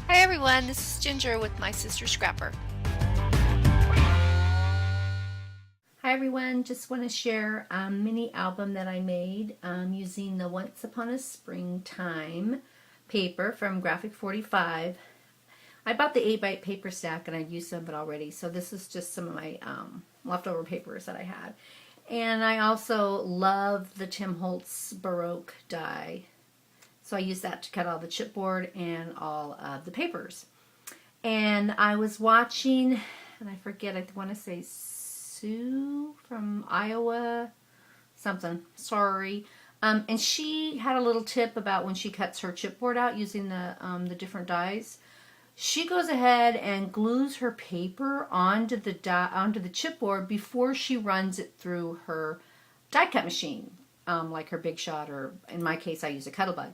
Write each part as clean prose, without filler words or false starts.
Hi everyone, this is Ginger with my sister Scrapper. Hi everyone, just want to share a mini album that I made using the Once Upon a Springtime paper from Graphic 45. I bought the 8x paper stack and I'd used some of it already, so this is just some of my leftover papers that I had. And I also love the Tim Holtz Baroque Die, so I used that to cut all the chipboard and all of the papers. And I was watching, and I forget, I want to say Sue from Iowa, something, sorry. And she had a little tip about when she cuts her chipboard out using the different dies. She goes ahead and glues her paper onto the chipboard before she runs it through her die cut machine, like her Big Shot, or in my case I use a Cuttlebug.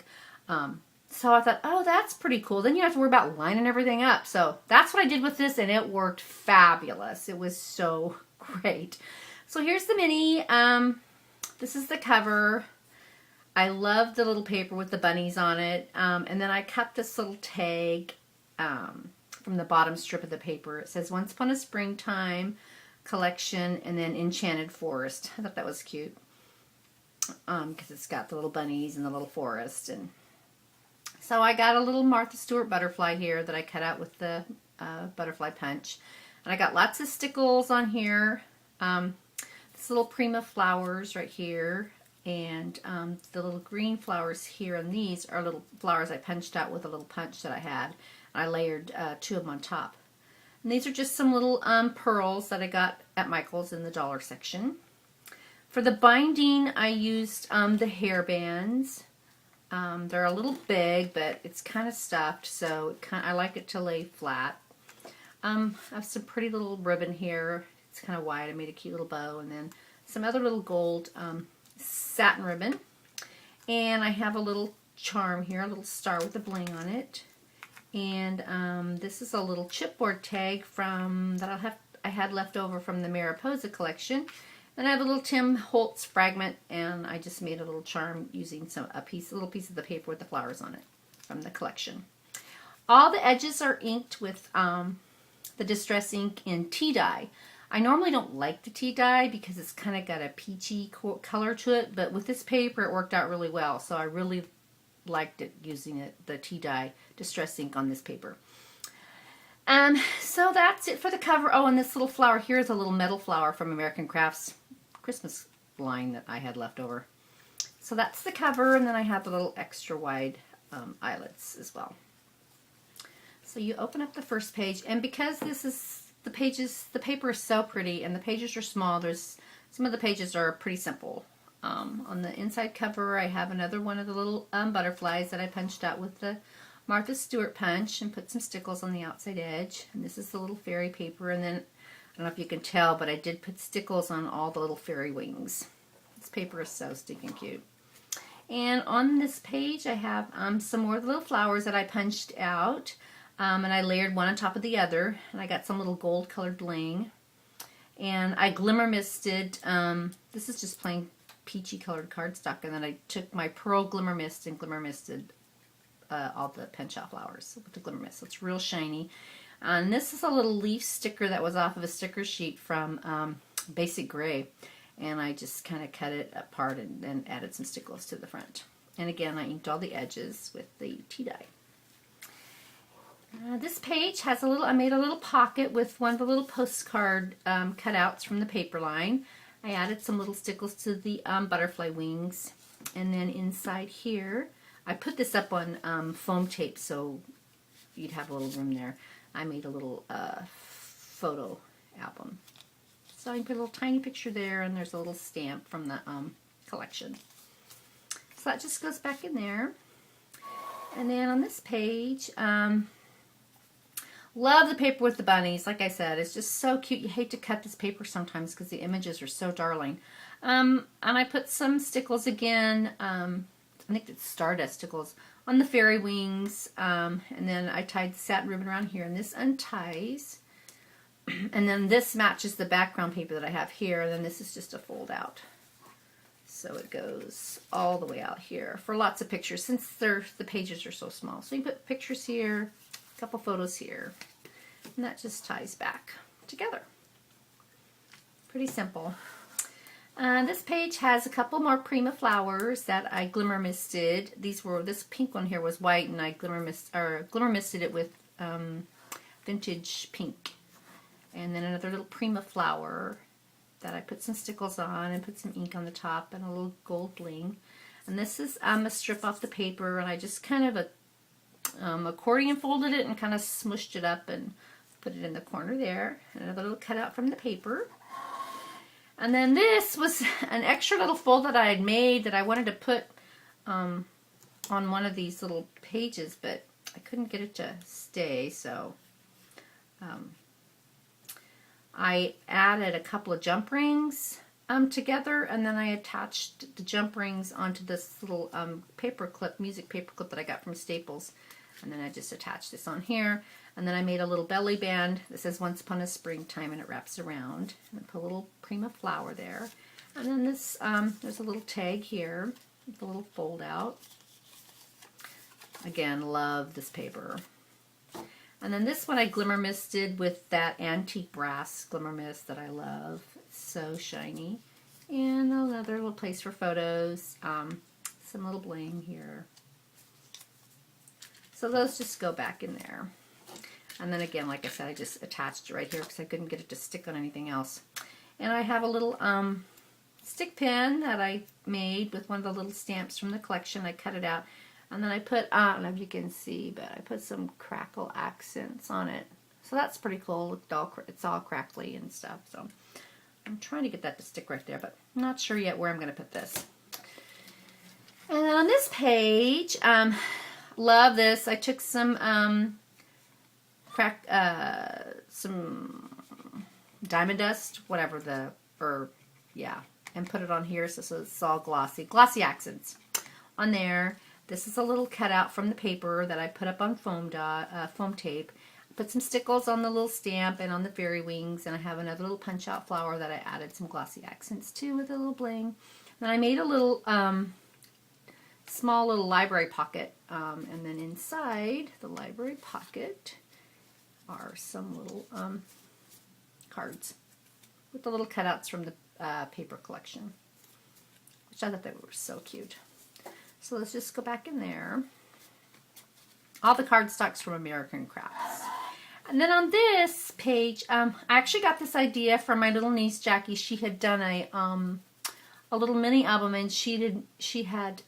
So I thought, oh, that's pretty cool. Then you don't have to worry about lining everything up. So that's what I did with this, and it worked fabulous. It was so great. So here's the mini. This is the cover. I love the little paper with the bunnies on it. And then I cut this little tag from the bottom strip of the paper. It says Once Upon a Springtime Collection, and then Enchanted Forest. I thought that was cute because it's got the little bunnies and the little forest. And so I got a little Martha Stewart butterfly here that I cut out with the butterfly punch. And I got lots of stickles on here. This little Prima flowers right here. And the little green flowers here, and these are little flowers I punched out with a little punch that I had. I layered two of them on top. And these are just some little pearls that I got at Michael's in the dollar section. For the binding, I used the hair bands. They're a little big, but it's kind of stuffed, so I like it to lay flat. I have some pretty little ribbon here. It's kind of wide. I made a cute little bow, and then some other little gold satin ribbon. And I have a little charm here, a little star with a bling on it. And this is a little chipboard tag from that I had left over from the Mariposa collection. And I have a little Tim Holtz fragment, and I just made a little charm using a little piece of the paper with the flowers on it from the collection. All the edges are inked with the Distress ink in tea dye. I normally don't like the tea dye because it's kind of got a peachy color to it, but with this paper it worked out really well, so I really liked it using the tea dye Distress ink on this paper. So that's it for the cover. Oh, and this little flower here is a little metal flower from American Crafts Christmas line that I had left over. So that's the cover, and then I have the little extra wide eyelets as well. So you open up the first page, and because this is the paper is so pretty, and the pages are small, some of the pages are pretty simple. On the inside cover, I have another one of the little butterflies that I punched out with the Martha Stewart punch and put some stickles on the outside edge. And this is the little fairy paper, and then I don't know if you can tell, but I did put stickles on all the little fairy wings. This paper is so stinking cute. And on this page I have some more little flowers that I punched out, and I layered one on top of the other, and I got some little gold colored bling. And I glimmer misted, this is just plain peachy colored cardstock, and then I took my pearl glimmer mist and glimmer misted all the punch out flowers with the glimmer mist. So it's real shiny. And this is a little leaf sticker that was off of a sticker sheet from Basic Gray, and I just kind of cut it apart and then added some stickles to the front. And again, I inked all the edges with the tea dye. This page has I made a little pocket with one of the little postcard cutouts from the paper line. I added some little stickles to the butterfly wings, and then inside here I put this up on foam tape so you'd have a little room there. I made a little photo album. So I can put a little tiny picture there, and there's a little stamp from the collection. So that just goes back in there. And then on this page, love the paper with the bunnies. Like I said, it's just so cute. You hate to cut this paper sometimes because the images are so darling. And I put some stickles again, I think it's Stardust stickles, on the fairy wings. And then I tied the satin ribbon around here, and this unties. And then this matches the background paper that I have here, and then this is just a fold out. So it goes all the way out here for lots of pictures since the pages are so small. So you put pictures here, couple photos here. And that just ties back together. Pretty simple. This page has a couple more Prima flowers that I glimmer misted. This pink one here was white, and I glimmer misted it with vintage pink. And then another little Prima flower that I put some stickles on and put some ink on the top and a little gold bling. And this is a strip off the paper, and I just kind of accordion folded it and kind of smushed it up and put it in the corner there. Another little cutout from the paper. And then this was an extra little fold that I had made that I wanted to put on one of these little pages, but I couldn't get it to stay, so I added a couple of jump rings together, and then I attached the jump rings onto this little paper clip, music paper clip that I got from Staples. And then I just attached this on here. And then I made a little belly band that says Once Upon a Springtime, and it wraps around. And I put a little Prima flower there. And then this, there's a little tag here with a little fold out. Again, love this paper. And then this one I glimmer misted with that antique brass glimmer mist that I love. It's so shiny. And another little place for photos. Some little bling here. So those just go back in there. And then again, like I said, I just attached it right here because I couldn't get it to stick on anything else. And I have a little stick pin that I made with one of the little stamps from the collection. I cut it out. And then I put, I don't know if you can see, but I put some crackle accents on it. So that's pretty cool. It's all crackly and stuff. So I'm trying to get that to stick right there, but I'm not sure yet where I'm going to put this. And then on this page, love this. I took some diamond dust, whatever and put it on here so it's all glossy accents on there. This is a little cutout from the paper that I put up on foam tape. I put some stickles on the little stamp and on the fairy wings, and I have another little punch out flower that I added some glossy accents to with a little bling. Then I made a little small little library pocket, and then inside the library pocket are some little cards with the little cutouts from the paper collection, which I thought they were so cute. So let's just go back in there. All the cardstocks from American Crafts. And then on this page, I actually got this idea from my little niece Jackie. She had done a little mini album, and she had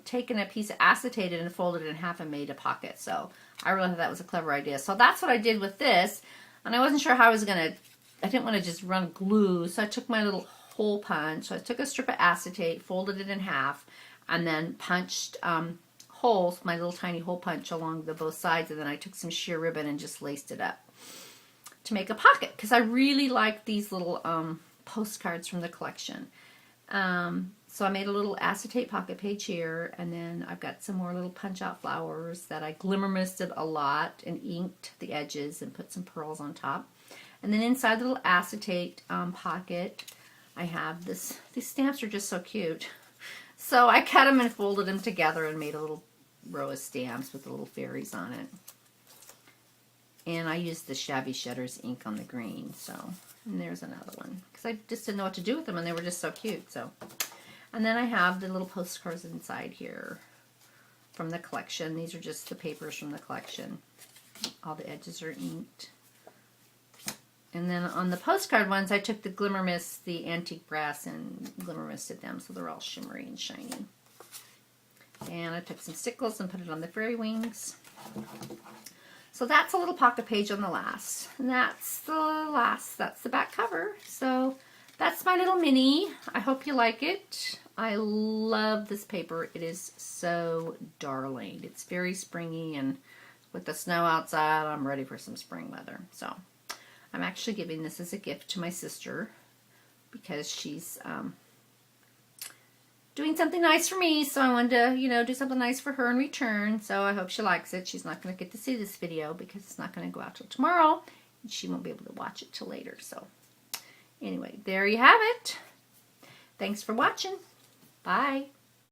taken a piece of acetate and folded it in half and made a pocket. So I really thought that was a clever idea. So that's what I did with this. And I wasn't sure how I was going to, I didn't want to just run glue. So I took my little hole punch. So I took a strip of acetate, folded it in half, and then punched holes, my little tiny hole punch along both sides. And then I took some sheer ribbon and just laced it up to make a pocket. Because I really like these little postcards from the collection. So I made a little acetate pocket page here, and then I've got some more little punch out flowers that I glimmer misted a lot and inked the edges and put some pearls on top. And then inside the little acetate pocket, I have this. These stamps are just so cute. So I cut them and folded them together and made a little row of stamps with the little fairies on it. And I used the Shabby Shutters ink on the green. So, and there's another one. Because I just didn't know what to do with them, and they were just so cute. So, and then I have the little postcards inside here from the collection. These are just the papers from the collection. All the edges are inked. And then on the postcard ones, I took the glimmer mist, the antique brass, and glimmer misted them, so they're all shimmery and shiny. And I took some stickles and put it on the fairy wings. So that's a little pocket page on the last. And that's the back cover. So that's my little mini. I hope you like it. I love this paper. It is so darling. It's very springy, and with the snow outside, I'm ready for some spring weather. So I'm actually giving this as a gift to my sister because she's doing something nice for me, so I wanted to, do something nice for her in return. So I hope she likes it. She's not going to get to see this video because it's not going to go out till tomorrow, and she won't be able to watch it till later. So anyway, there you have it. Thanks for watching. Bye.